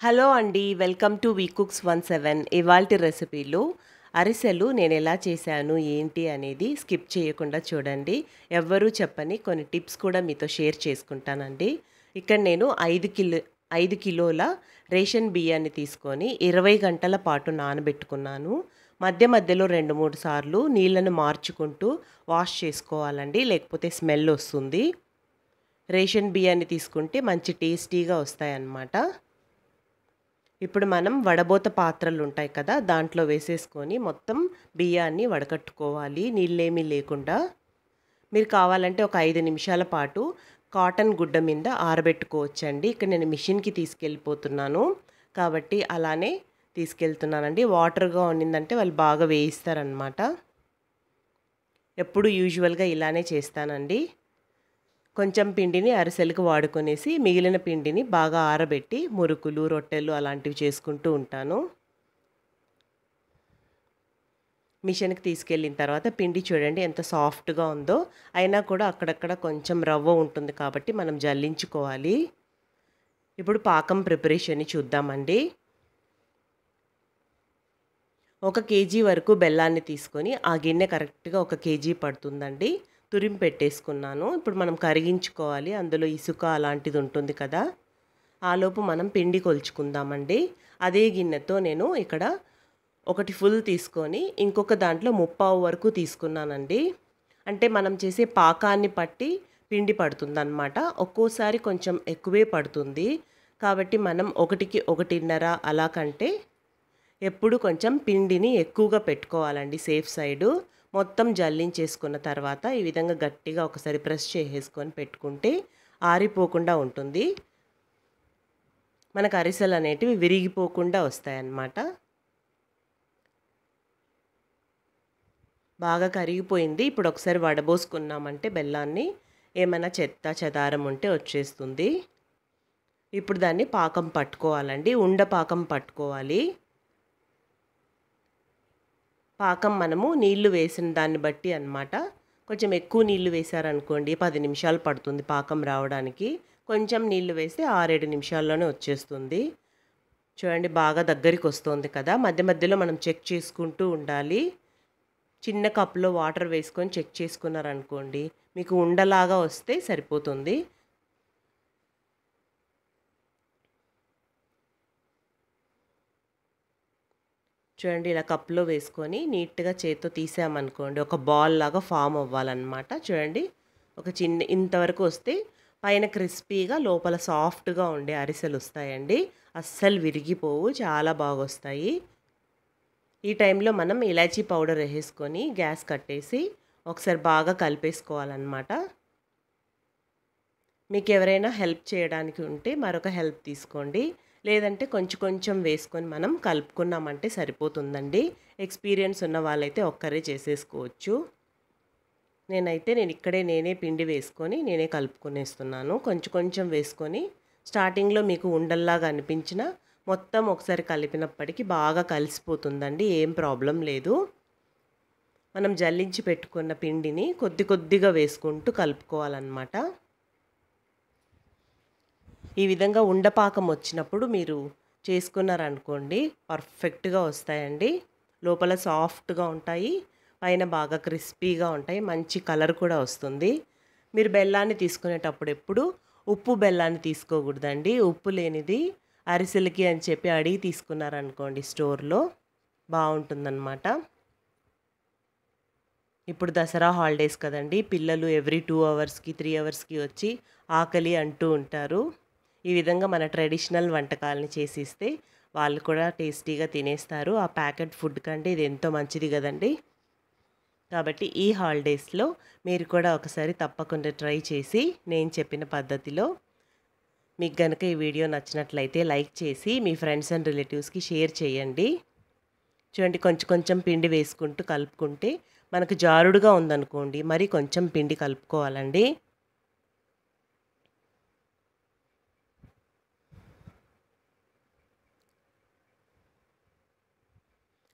Hello అండి. Welcome to we cooks 17. ఇవాల్టి రెసిపీలు అరిసెలు నేను ఎలా చేశాను ఏంటి అనేది స్కిప్ చేయకుండా చూడండి. ఎవ్వరూ చెప్పని కొన్ని టిప్స్ కూడా మీతో షేర్ చేసుకుంటానండి. ఇక్కడ నేను 5 కిలోల రేషన్ బియ్యాన్ని తీసుకొని 20 గంటల పాటు నానబెట్టుకున్నాను. మధ్య మధ్యలో 2, 3 సార్లు నీళ్ళను మార్చుకుంటూ వాష్ చేసుకోవాలండి. లేకపోతే స్మెల్ వస్తుంది. రేషన్ బియ్యాన్ని తీసుకుంటే మంచి టేస్టీగా వస్తాయన్నమాట. ఇప్పుడు మనం వడబోత పాత్రలు ఉంటాయి కదా, దాంట్లో వేసేసుకొని మొత్తం బియ్యాన్ని వడకట్టుకోవాలి నీళ్ళేమీ లేకుండా. మీరు కావాలంటే ఒక 5 నిమిషాల పాటు కాటన్ గుడ్డ మీద ఆరబెట్టుకోవచ్చండి. ఇక్కడ నేను మిషన్కి తీసుకెళ్ళిపోతున్నాను కాబట్టి అలానే తీసుకెళ్తున్నానండి. వాటర్గా ఉన్నిందంటే వాళ్ళు బాగా వేయిస్తారనమాట. ఎప్పుడు యూజువల్గా ఇలానే చేస్తానండి. కొంచెం పిండిని అరిసెలకు వాడుకొనేసి మిగిలిన పిండిని బాగా ఆరబెట్టి మురుకులు, రొట్టెలు అలాంటివి చేసుకుంటూ ఉంటాను. మిషన్కి తీసుకెళ్ళిన తర్వాత పిండి చూడండి ఎంత సాఫ్ట్గా ఉందో. అయినా కూడా అక్కడక్కడ కొంచెం రవ్వ ఉంటుంది కాబట్టి మనం జల్లించుకోవాలి. ఇప్పుడు పాకం ప్రిపరేషన్ని చూద్దామండి. 1 కేజీ వరకు బెల్లాన్ని తీసుకొని ఆ గిన్నె కరెక్ట్గా 1 కేజీ పడుతుందండి. తురిమి పెట్టేసుకున్నాను. ఇప్పుడు మనం కరిగించుకోవాలి. అందులో ఇసుక అలాంటిది ఉంటుంది కదా, ఆలోపు మనం పిండి కొలుచుకుందామండి. అదే గిన్నెతో నేను ఇక్కడ 1 ఫుల్ తీసుకొని ఇంకొక దాంట్లో 3/4 వరకు తీసుకున్నానండి. అంటే మనం చేసే పాకాన్ని పట్టి పిండి పడుతుందన్నమాట. ఒక్కోసారి కొంచెం ఎక్కువే పడుతుంది. కాబట్టి మనం 1కి 1.5 అలా కంటే ఎప్పుడు కొంచెం పిండిని ఎక్కువగా పెట్టుకోవాలండి సేఫ్ సైడు. మొత్తం జల్లించేసుకున్న తర్వాత ఈ విధంగా గట్టిగా ఒకసారి ప్రెస్ చేసేసుకొని పెట్టుకుంటే ఆరిపోకుండా ఉంటుంది. మనకు అరిసెలు అనేటివి విరిగిపోకుండా వస్తాయన్నమాట. బాగా కరిగిపోయింది. ఇప్పుడు ఒకసారి వడబోసుకున్నామంటే బెల్లాన్ని ఏమైనా చెత్త చెదారం ఉంటే వచ్చేస్తుంది. ఇప్పుడు దాన్ని పాకం పట్టుకోవాలండి. ఉండ పాకం పట్టుకోవాలి. పాకం మనము నీళ్లు వేసిన దాన్ని బట్టి అన్నమాట. కొంచెం ఎక్కువ నీళ్లు వేశారనుకోండి 10 నిమిషాలు పడుతుంది పాకం రావడానికి. కొంచెం నీళ్లు వేస్తే 6-7 నిమిషాల్లోనే వచ్చేస్తుంది. చూడండి బాగా దగ్గరికి వస్తుంది కదా. మధ్య మధ్యలో మనం చెక్ చేసుకుంటూ ఉండాలి. చిన్న కప్లో వాటర్ వేసుకొని చెక్ చేసుకున్నారనుకోండి మీకు ఉండలాగా వస్తే సరిపోతుంది. చూడండి ఇలా కప్లో వేసుకొని నీట్గా చేత్తో తీసామనుకోండి ఒక బాల్ లాగా ఫామ్ అవ్వాలన్నమాట. చూడండి ఒక చిన్న ఇంతవరకు వస్తే పైన క్రిస్పీగా లోపల సాఫ్ట్గా ఉండే అరిసెలు వస్తాయండి. అస్సలు విరిగిపోవు, చాలా బాగా వస్తాయి. ఈ టైంలో మనం ఇలాచీ పౌడర్ వేసుకొని గ్యాస్ కట్టేసి ఒకసారి బాగా కలిపేసుకోవాలన్నమాట. మీకు ఎవరైనా హెల్ప్ చేయడానికి ఉంటే మరొక హెల్ప్ తీసుకోండి. లేదంటే కొంచెం కొంచెం వేసుకొని మనం కలుపుకున్నామంటే సరిపోతుందండి. ఎక్స్పీరియన్స్ ఉన్న వాళ్ళైతే ఒక్కరే చేసేసుకోవచ్చు. నేనే పిండి వేసుకొని నేనే కలుపుకునేస్తున్నాను. కొంచెం కొంచెం వేసుకొని స్టార్టింగ్లో మీకు ఉండల్లాగా అనిపించిన మొత్తం ఒకసారి కలిపినప్పటికీ బాగా కలిసిపోతుందండి. ఏం ప్రాబ్లం లేదు. మనం జల్లించి పెట్టుకున్న పిండిని కొద్ది కొద్దిగా వేసుకుంటూ కలుపుకోవాలన్నమాట. ఈ విధంగా ఉండపాకం వచ్చినప్పుడు మీరు చేసుకున్నారనుకోండి పర్ఫెక్ట్గా వస్తాయండి. లోపల సాఫ్ట్గా ఉంటాయి, పైన బాగా క్రిస్పీగా ఉంటాయి, మంచి కలర్ కూడా వస్తుంది. మీరు బెల్లాన్ని తీసుకునేటప్పుడు ఎప్పుడు ఉప్పు బెల్లాన్ని తీసుకోకూడదండి. ఉప్పు లేనిది అరిసెలకి అని చెప్పి అడిగి తీసుకున్నారనుకోండి స్టోర్లో బాగుంటుందన్నమాట. ఇప్పుడు దసరా హాలిడేస్ కదండి, పిల్లలు ఎవ్రీ 2 అవర్స్కి 3 అవర్స్కి వచ్చి ఆకలి అంటూ ఉంటారు. ఈ విధంగా మన ట్రెడిషనల్ వంటకాలని చేసిస్తే వాళ్ళు కూడా టేస్టీగా తినేస్తారు. ఆ ప్యాకెట్ ఫుడ్ కంటే ఇది ఎంతో మంచిది కదండి. కాబట్టి ఈ హాలిడేస్లో మీరు కూడా ఒకసారి తప్పకుండా ట్రై చేసి నేను చెప్పిన పద్ధతిలో మీకు కనుక ఈ వీడియో నచ్చినట్లయితే లైక్ చేసి మీ ఫ్రెండ్స్ అండ్ రిలేటివ్స్కి షేర్ చేయండి. చూడండి కొంచెం కొంచెం పిండి వేసుకుంటూ కలుపుకుంటే మనకు జారుడుగా ఉందనుకోండి మరి కొంచెం పిండి కలుపుకోవాలండి.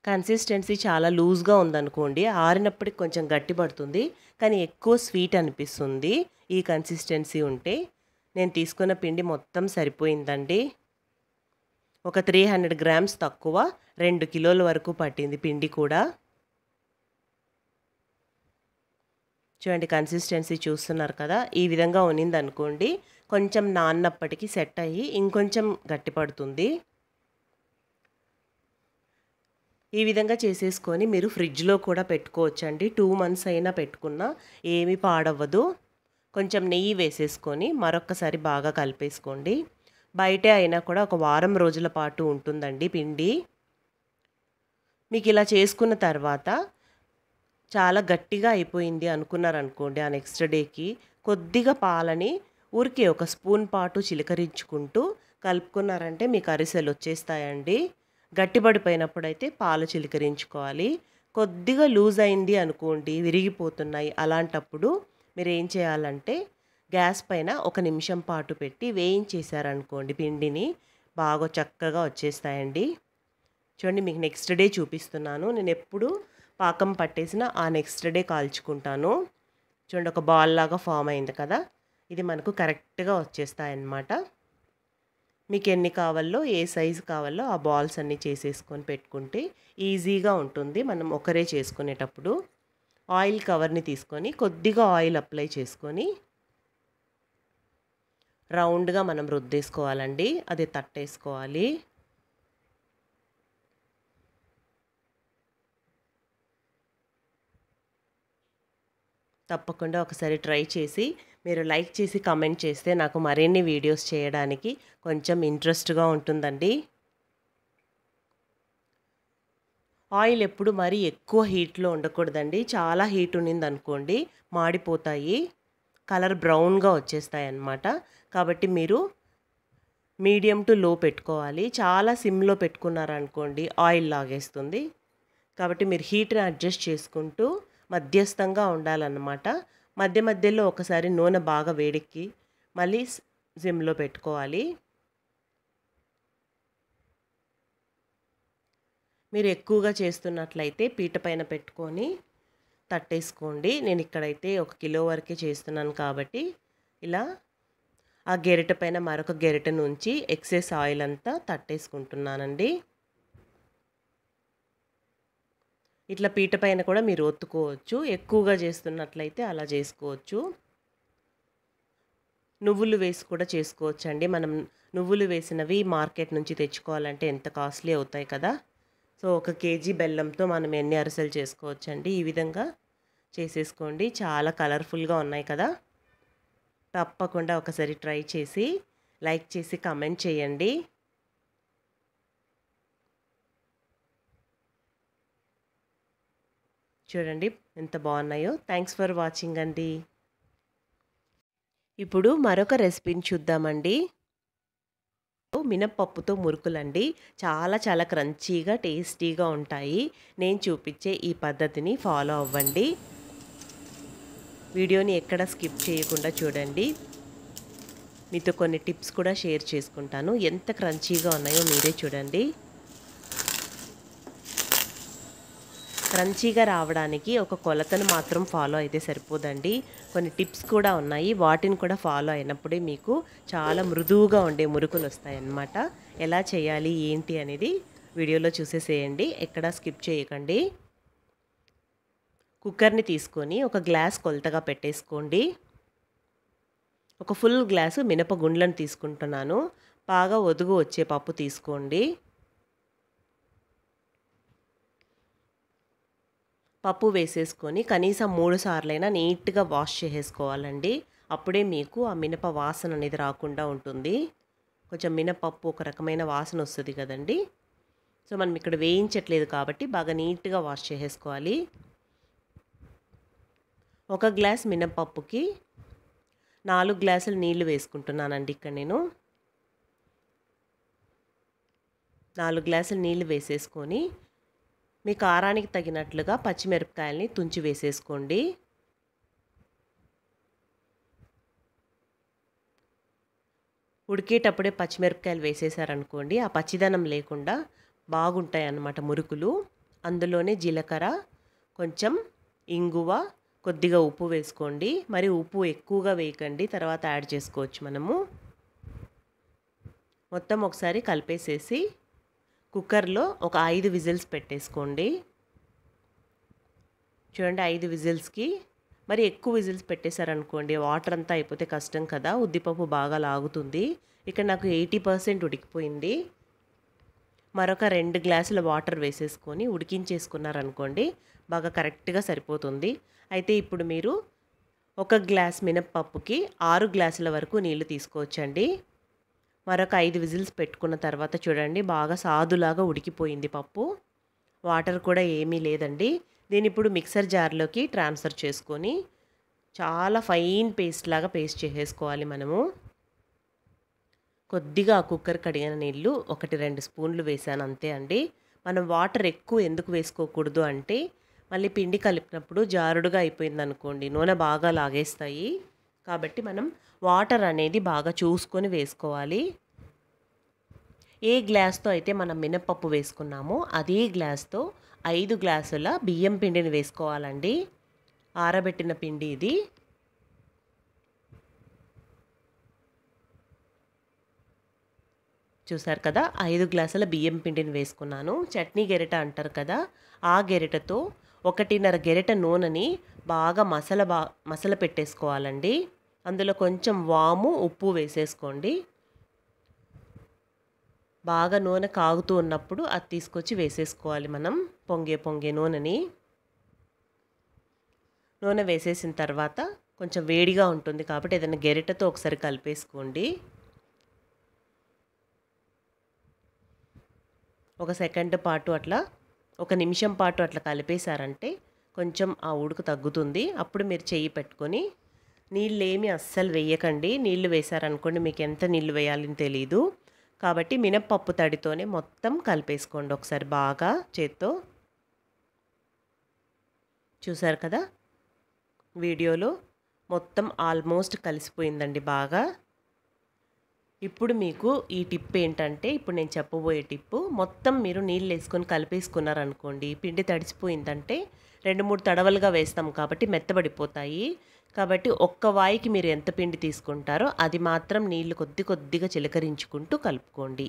కన్సిస్టెన్సీ చాలా లూజ్గా ఉందనుకోండి ఆరినప్పటికి కొంచెం గట్టి పడుతుంది, కానీ ఎక్కువ స్వీట్ అనిపిస్తుంది ఈ కన్సిస్టెన్సీ ఉంటే. నేను తీసుకున్న పిండి మొత్తం సరిపోయిందండి. ఒక 300 గ్రామ్స్ తక్కువ 2 కిలోల వరకు పట్టింది పిండి కూడా. చూడండి కన్సిస్టెన్సీ చూస్తున్నారు కదా, ఈ విధంగా ఉన్నిందనుకోండి కొంచెం నాన్నప్పటికీ సెట్ అయ్యి ఇంకొంచెం గట్టిపడుతుంది. ఈ విధంగా చేసేసుకొని మీరు ఫ్రిడ్జ్లో కూడా పెట్టుకోవచ్చండి. 2 మంత్స్ అయినా పెట్టుకున్నా ఏమీ పాడవ్వదు. కొంచెం నెయ్యి వేసేసుకొని మరొక్కసారి బాగా కలిపేసుకోండి. బయటే అయినా కూడా ఒక వారం రోజుల పాటు ఉంటుందండి పిండి. మీకు ఇలా చేసుకున్న తర్వాత చాలా గట్టిగా అయిపోయింది అనుకున్నారనుకోండి, ఆ నెక్స్ట్ డేకి కొద్దిగా పాలని ఊరికే ఒక స్పూన్ పాటు చిలకరించుకుంటూ కలుపుకున్నారంటే మీకు అరిసెలు వచ్చేస్తాయండి. గట్టిపడిపోయినప్పుడైతే పాలు చిలకరించుకోవాలి. కొద్దిగా లూజ్ అయింది అనుకోండి, విరిగిపోతున్నాయి, అలాంటప్పుడు మీరు ఏం చేయాలంటే గ్యాస్ పైన 1 నిమిషం పాటు పెట్టి వేయించేశారనుకోండి పిండిని, బాగా చక్కగా వచ్చేస్తాయండి. చూడండి మీకు నెక్స్ట్ డే చూపిస్తున్నాను. నేను ఎప్పుడు పాకం పట్టేసిన ఆ నెక్స్ట్ డే కాల్చుకుంటాను. చూడండి ఒక బాల్ లాగా ఫామ్ అయింది కదా, ఇది మనకు కరెక్ట్గా వచ్చేస్తాయన్నమాట. మీకు ఎన్ని కావాలో ఏ సైజు కావాలో ఆ బాల్స్ అన్నీ చేసేసుకొని పెట్టుకుంటే ఈజీగా ఉంటుంది మనం ఒకరే చేసుకునేటప్పుడు. ఆయిల్ కవర్ని తీసుకొని కొద్దిగా ఆయిల్ అప్లై చేసుకొని రౌండ్గా మనం రుద్దేసుకోవాలండి. అది తట్టేసుకోవాలి. తప్పకుండా ఒకసారి ట్రై చేసి మీరు లైక్ చేసి కామెంట్ చేస్తే నాకు మరిన్ని వీడియోస్ చేయడానికి కొంచెం ఇంట్రెస్ట్గా ఉంటుందండి. ఆయిల్ ఎప్పుడు మరీ ఎక్కువ హీట్లో ఉండకూడదండి. చాలా హీట్ ఉన్నిందనుకోండి మాడిపోతాయి, కలర్ బ్రౌన్గా వచ్చేస్తాయి అన్నమాట. కాబట్టి మీరు మీడియం టు లో పెట్టుకోవాలి. చాలా సిమ్లో పెట్టుకున్నారనుకోండి ఆయిల్ లాగేస్తుంది. కాబట్టి మీరు హీట్ని అడ్జస్ట్ చేసుకుంటూ మధ్యస్థంగా ఉండాలన్నమాట. మధ్య మధ్యలో ఒకసారి నూనె బాగా వేడెక్కి మళ్ళీ సిమ్లో పెట్టుకోవాలి. మీరు ఎక్కువగా చేస్తున్నట్లయితే పీట పైన పెట్టుకొని తట్టేసుకోండి. నేను ఇక్కడైతే 1 కిలో వరకే చేస్తున్నాను కాబట్టి ఇలా ఆ గెరిట పైన మరొక గెరిట నుంచి ఎక్సెస్ ఆయిల్ అంతా తట్టేసుకుంటున్నానండి. ఇట్లా పీట పైన కూడా మీరు ఒత్తుకోవచ్చు. ఎక్కువగా చేస్తున్నట్లయితే అలా చేసుకోవచ్చు. నువ్వులు వేసి కూడా చేసుకోవచ్చండి. మనం నువ్వులు వేసినవి మార్కెట్ నుంచి తెచ్చుకోవాలంటే ఎంత కాస్ట్లీ అవుతాయి కదా. సో 1 కేజీ బెల్లంతో మనం ఎన్ని అరిసెలు చేసుకోవచ్చండి. ఈ విధంగా చేసేసుకోండి. చాలా కలర్ఫుల్గా ఉన్నాయి కదా. తప్పకుండా ఒకసారి ట్రై చేసి లైక్ చేసి కామెంట్ చేయండి. చూడండి ఎంత బాగున్నాయో. థ్యాంక్స్ ఫర్ వాచింగ్ అండి. ఇప్పుడు మరొక రెసిపీని చూద్దామండి. మినప్పప్పుతో మురుకులండి. చాలా క్రంచీగా టేస్టీగా ఉంటాయి. నేను చూపించే ఈ పద్ధతిని ఫాలో అవ్వండి. వీడియోని ఎక్కడ స్కిప్ చేయకుండా చూడండి. మీతో కొన్ని టిప్స్ కూడా షేర్ చేసుకుంటాను. ఎంత క్రంచీగా ఉన్నాయో మీరే చూడండి. క్రంచీగా రావడానికి ఒక కొలతను మాత్రం ఫాలో అయితే సరిపోదండి. కొన్ని టిప్స్ కూడా ఉన్నాయి. వాటిని కూడా ఫాలో అయినప్పుడే మీకు చాలా మృదువుగా ఉండే మురుకులు వస్తాయన్నమాట. ఎలా చేయాలి ఏంటి అనేది వీడియోలో చూసేసేయండి. ఎక్కడా స్కిప్ చేయకండి. కుక్కర్ని తీసుకొని ఒక గ్లాస్ కొలతగా పెట్టేసుకోండి. ఒక ఫుల్ గ్లాసు మినపగుండ్లను తీసుకుంటున్నాను. బాగా ఒదుగు వచ్చే పప్పు తీసుకోండి. పప్పు వేసేసుకొని కనీసం 3 సార్లైనా నీట్గా వాష్ చేసేసుకోవాలండి. అప్పుడే మీకు ఆ మినప వాసన అనేది రాకుండా ఉంటుంది. కొంచెం మినపప్పు ఒక రకమైన వాసన వస్తుంది కదండి. సో మనం ఇక్కడ వేయించట్లేదు కాబట్టి బాగా నీట్గా వాష్ చేసేసుకోవాలి. 1 గ్లాస్ మినపప్పుకి 4 గ్లాసులు నీళ్లు వేసుకుంటున్నానండి. ఇక్కడ నేను 4 గ్లాసులు నీళ్లు వేసేసుకొని మీ కారానికి తగినట్లుగా పచ్చిమిరపకాయలని తుంచి వేసేసుకోండి. ఉడికేటప్పుడే పచ్చిమిరపకాయలు వేసేసారనుకోండి, ఆ పచ్చిదనం లేకుండా బాగుంటాయి అన్నమాట మురుకులు. అందులోనే జీలకర్ర, కొంచెం ఇంగువ, కొద్దిగా ఉప్పు వేసుకోండి. మరి ఉప్పు ఎక్కువగా వేయకండి, తర్వాత యాడ్ చేసుకోవచ్చు మనము. మొత్తం ఒకసారి కలిపేసేసి కుక్కర్లో ఒక 5 విజిల్స్ పెట్టేసుకోండి. చూడండి 5 విజిల్స్కి మరి ఎక్కువ విజిల్స్ పెట్టేశారనుకోండి వాటర్ అంతా అయిపోతే కష్టం కదా, ఉద్దిపప్పు బాగా లాగుతుంది. ఇక్కడ నాకు 80% ఉడికిపోయింది. మరొక 2 గ్లాసుల వాటర్ వేసేసుకొని ఉడికించేసుకున్నారనుకోండి బాగా కరెక్ట్గా సరిపోతుంది. అయితే ఇప్పుడు మీరు 1 గ్లాస్ మినప్పప్పుకి 6 గ్లాసుల వరకు నీళ్లు తీసుకోవచ్చండి. మరొక 5 విజిల్స్ పెట్టుకున్న తర్వాత చూడండి బాగా సాదులాగా ఉడికిపోయింది పప్పు. వాటర్ కూడా ఏమీ లేదండి. దీన్ని ఇప్పుడు మిక్సర్ జార్లోకి ట్రాన్స్ఫర్ చేసుకొని చాలా ఫైన్ పేస్ట్ లాగా పేస్ట్ చేసేసుకోవాలి మనము. కొద్దిగా కుక్కర్ కడిగిన నీళ్ళు 1-2 స్పూన్లు వేసాను అంతే అండి. మనం వాటర్ ఎక్కువ ఎందుకు వేసుకోకూడదు అంటే మళ్ళీ పిండి కలిపినప్పుడు జారుడుగా అయిపోయింది అనుకోండి నూనె బాగా లాగేస్తాయి. కాబట్టి మనం వాటర్ అనేది బాగా చూసుకొని వేసుకోవాలి. ఏ గ్లాస్తో అయితే మనం మినపప్పు వేసుకున్నామో అదే గ్లాస్తో 5 గ్లాసుల బియ్యం పిండిని వేసుకోవాలండి. ఆరబెట్టిన పిండి ఇది. చూసారు కదా 5 గ్లాసుల బియ్యం పిండిని వేసుకున్నాను. చట్నీ గెరిట అంటారు కదా, ఆ గెరిటతో 1.5 గెరిట నూనెని బాగా మసల పెట్టేసుకోవాలండి. అందులో కొంచెం వాము ఉప్పు వేసేసుకోండి. బాగా నూనె కాగుతూ ఉన్నప్పుడు అది తీసుకొచ్చి వేసేసుకోవాలి మనం పొంగే నూనెని. నూనె వేసేసిన తర్వాత కొంచెం వేడిగా ఉంటుంది కాబట్టి ఏదైనా గెరిటతో ఒకసారి కలిపేసుకోండి. ఒక సెకండ్ పాటు అట్లా 1 నిమిషం పాటు అట్లా కలిపేశారంటే కొంచెం ఆ ఉడుకు తగ్గుతుంది. అప్పుడు మీరు చెయ్యి పెట్టుకొని నీళ్ళేమి అస్సలు వేయకండి. నీళ్లు వేశారనుకోండి మీకు ఎంత నీళ్లు వేయాలని తెలీదు. కాబట్టి మినప్పప్పు తడితోనే మొత్తం కలిపేసుకోండి ఒకసారి బాగా చేత్తో. చూసారు కదా వీడియోలో మొత్తం ఆల్మోస్ట్ కలిసిపోయిందండి బాగా. ఇప్పుడు మీకు ఈ టిప్ ఏంటంటే ఇప్పుడు నేను చెప్పబోయే టిప్పు మొత్తం మీరు నీళ్ళు వేసుకొని కలిపేసుకున్నారనుకోండి పిండి తడిసిపోయిందంటే 2-3 తడవలుగా వేస్తాం కాబట్టి మెత్తబడిపోతాయి. కాబట్టి ఒక్క వాయికి మీరు ఎంత పిండి తీసుకుంటారో అది మాత్రం నీళ్లు కొద్దిగా చిలకరించుకుంటూ కలుపుకోండి.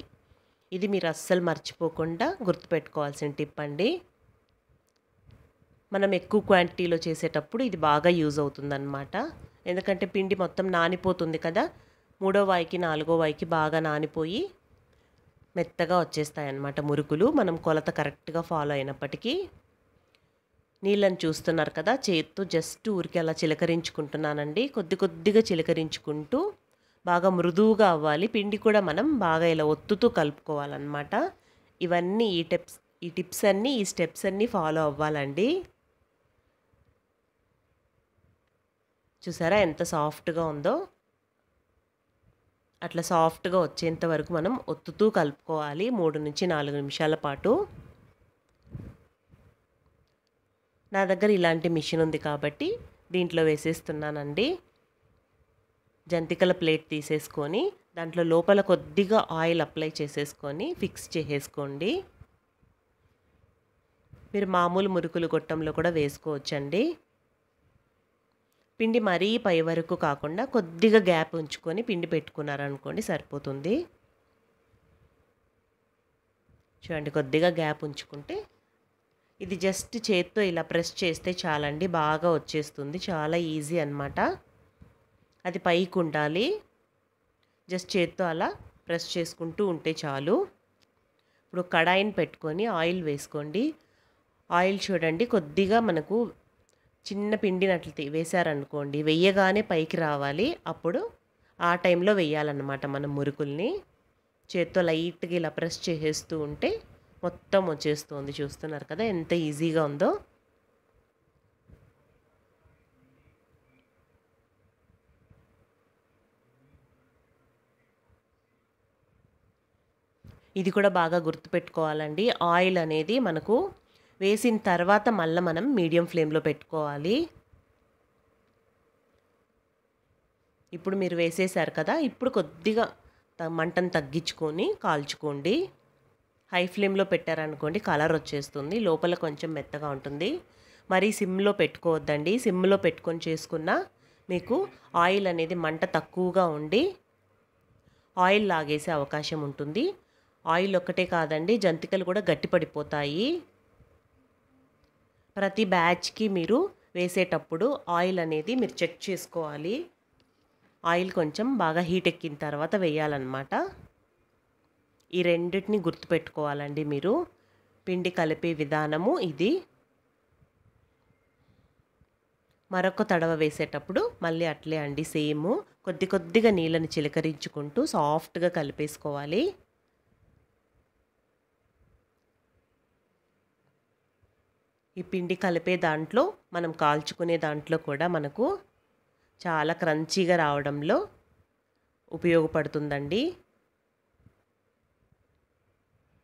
ఇది మీరు అస్సలు మర్చిపోకుండా గుర్తుపెట్టుకోవాల్సిన టిప్ అండి. మనం ఎక్కువ క్వాంటిటీలో చేసేటప్పుడు ఇది బాగా యూజ్ అవుతుందన్నమాట. ఎందుకంటే పిండి మొత్తం నానిపోతుంది కదా, 3వ వాయికి 4వ వాయికి బాగా నానిపోయి మెత్తగా వచ్చేస్తాయన్నమాట మురుకులు, మనం కొలత కరెక్ట్గా ఫాలో అయినప్పటికీ. నీళ్ళని చూస్తున్నారు కదా, చేత్తో జస్ట్ ఊరికి అలా చిలకరించుకుంటున్నానండి. కొద్దిగా చిలకరించుకుంటూ బాగా మృదువుగా అవ్వాలి. పిండి కూడా మనం బాగా ఇలా ఒత్తుతూ కలుపుకోవాలన్నమాట. ఇవన్నీ ఈ టిప్స్ అన్నీ ఈ స్టెప్స్ అన్నీ ఫాలో అవ్వాలండి. చూసారా ఎంత సాఫ్ట్గా ఉందో. అట్లా సాఫ్ట్గా వచ్చేంత వరకు మనం ఒత్తుతూ కలుపుకోవాలి 3-4 నిమిషాల పాటు. నా దగ్గర ఇలాంటి మిషన్ ఉంది కాబట్టి దీంట్లో వేసేస్తున్నానండి. జంతికల ప్లేట్ తీసేసుకొని దాంట్లో లోపల కొద్దిగా ఆయిల్ అప్లై చేసేసుకొని ఫిక్స్ చేసేసుకోండి. మీరు మామూలు మురుకులు గొట్టంలో కూడా వేసుకోవచ్చండి. పిండి మరీ పై వరకు కాకుండా కొద్దిగా గ్యాప్ ఉంచుకొని పిండి పెట్టుకున్నారనుకోండి సరిపోతుంది. చూడండి కొద్దిగా గ్యాప్ ఉంచుకుంటే ఇది జస్ట్ చేత్తో ఇలా ప్రెస్ చేస్తే చాలండి బాగా వచ్చేస్తుంది. చాలా ఈజీ అన్నమాట. అది పైకి ఉండాలి. జస్ట్ చేత్తో అలా ప్రెస్ చేసుకుంటూ ఉంటే చాలు. ఇప్పుడు కడాయిని పెట్టుకొని ఆయిల్ వేసుకోండి. ఆయిల్ చూడండి కొద్దిగా మనకు చిన్న పిండినట్లు వేశారనుకోండి వెయ్యగానే పైకి రావాలి. అప్పుడు ఆ టైంలో వేయాలన్నమాట మనం మురుకుల్ని. చేత్తో లైట్గా ఇలా ప్రెస్ చేసేస్తూ ఉంటే మొత్తం వచ్చేస్తుంది. చూస్తున్నారు కదా ఎంత ఈజీగా ఉందో. ఇది కూడా బాగా గుర్తుపెట్టుకోవాలండి. ఆయిల్ అనేది మనకు వేసిన తర్వాత మళ్ళీ మనం మీడియం ఫ్లేమ్లో పెట్టుకోవాలి. ఇప్పుడు మీరు వేసేసారు కదా, ఇప్పుడు కొద్దిగా మంటను తగ్గించుకొని కాల్చుకోండి. హై ఫ్లేమ్లో పెట్టారనుకోండి కలర్ వచ్చేస్తుంది, లోపల కొంచెం మెత్తగా ఉంటుంది. మరి సిమ్లో పెట్టుకోవద్దండి. సిమ్లో పెట్టుకొని చేసుకున్న మీకు ఆయిల్ అనేది మంట తక్కువగా ఉండి ఆయిల్ లాగేసే అవకాశం ఉంటుంది. ఆయిల్ ఒక్కటే కాదండి, జంతికలు కూడా గట్టిపడిపోతాయి. ప్రతి బ్యాచ్కి మీరు వేసేటప్పుడు ఆయిల్ అనేది మీరు చెక్ చేసుకోవాలి. ఆయిల్ కొంచెం బాగా హీట్ ఎక్కిన తర్వాత వేయాలన్నమాట. ఈ రెండింటిని గుర్తుపెట్టుకోవాలండి మీరు. పిండి కలిపే విధానము ఇది. మరొక తడవ వేసేటప్పుడు మళ్ళీ అట్లే అండి, సేమ్ కొద్దిగా నీళ్ళని చిలకరించుకుంటూ సాఫ్ట్గా కలిపేసుకోవాలి. ఈ పిండి కలిపే దాంట్లో మనం కాల్చుకునే దాంట్లో కూడా మనకు చాలా క్రంచీగా రావడంలో ఉపయోగపడుతుందండి.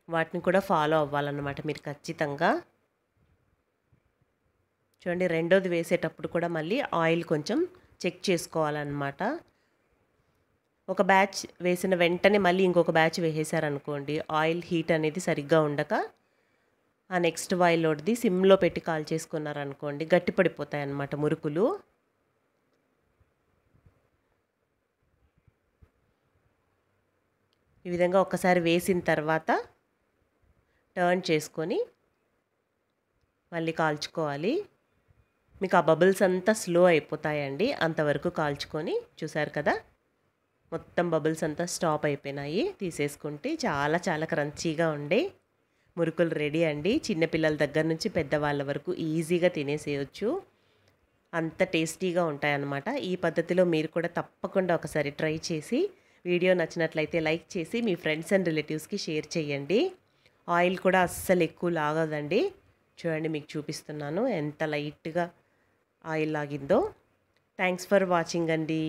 వాటిని కూడా ఫాలో అవ్వాలన్నమాట మీరు ఖచ్చితంగా. చూడండి, రెండోది వేసేటప్పుడు కూడా మళ్ళీ ఆయిల్ కొంచెం చెక్ చేసుకోవాలన్నమాట. ఒక బ్యాచ్ వేసిన వెంటనే మళ్ళీ ఇంకొక బ్యాచ్ వేసేసారనుకోండి, ఆయిల్ హీట్ అనేది సరిగ్గా ఉండక ఆ నెక్స్ట్ వాయిలోది సిమ్లో పెట్టి కాల్ చేసుకున్నారనుకోండి, గట్టిపడిపోతాయి అన్నమాట మురుకులు. ఈ విధంగా ఒక్కసారి వేసిన తర్వాత టర్న్ చేసుకొని మళ్ళీ కాల్చుకోవాలి. మీకు ఆ బబుల్స్ అంతా స్లో అయిపోతాయండి, అంతవరకు కాల్చుకొని. చూసారు కదా, మొత్తం బబుల్స్ అంతా స్టాప్ అయిపోయినాయి. తీసేసుకుంటే చాలా క్రంచీగా ఉండే మురుకులు రెడీ అండి. చిన్నపిల్లల దగ్గర నుంచి పెద్దవాళ్ళ వరకు ఈజీగా తినేసేయచ్చు. అంత టేస్టీగా ఉంటాయన్నమాట. ఈ పద్ధతిలో మీరు కూడా తప్పకుండా ఒకసారి ట్రై చేసి, వీడియో నచ్చినట్లయితే లైక్ చేసి మీ ఫ్రెండ్స్ అండ్ రిలేటివ్స్కి షేర్ చేయండి. ఆయిల్ కూడా అస్సలు ఎక్కువ లాగదండి. చూడండి, మీకు చూపిస్తున్నాను ఎంత లైట్గా ఆయిల్ లాగిందో. థ్యాంక్స్ ఫర్ వాచింగ్ అండి.